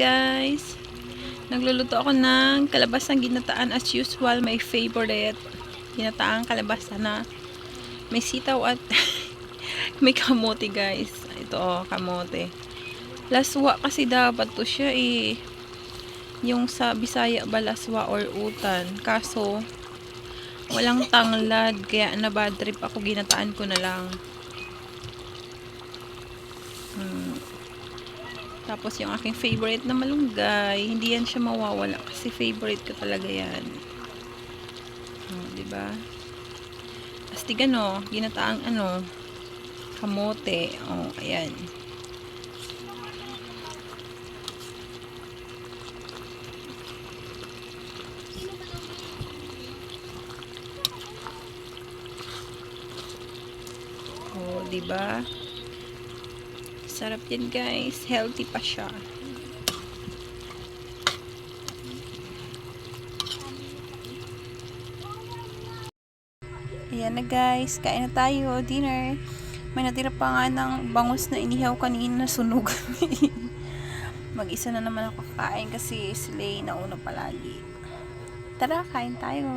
guys, nagluluto ako ng kalabasang ginataan as usual, my favorite ginataang kalabasa na may sitaw at may kamote guys. Ito oh, kamote. Laswa kasi dapat to siya eh. Yung sa Bisaya ba laswa or utan. Kaso walang tanglad kaya na bad trip ako, ginataan ko na lang. Tapos yung aking favorite na malunggay, hindi yan siya mawawala kasi favorite ko talaga yan. Diba? Astigan oh, ginataang kamote. Oh, ayan. Oh, diba? Sarap yan guys. Healthy pa siya. Ayan na guys. Kain na tayo. Dinner. May natira pa nga ng bangus na inihaw kanina. Sunog. Mag-isa na naman ako kakain kasi sila nauna palagi. Tara, kain tayo.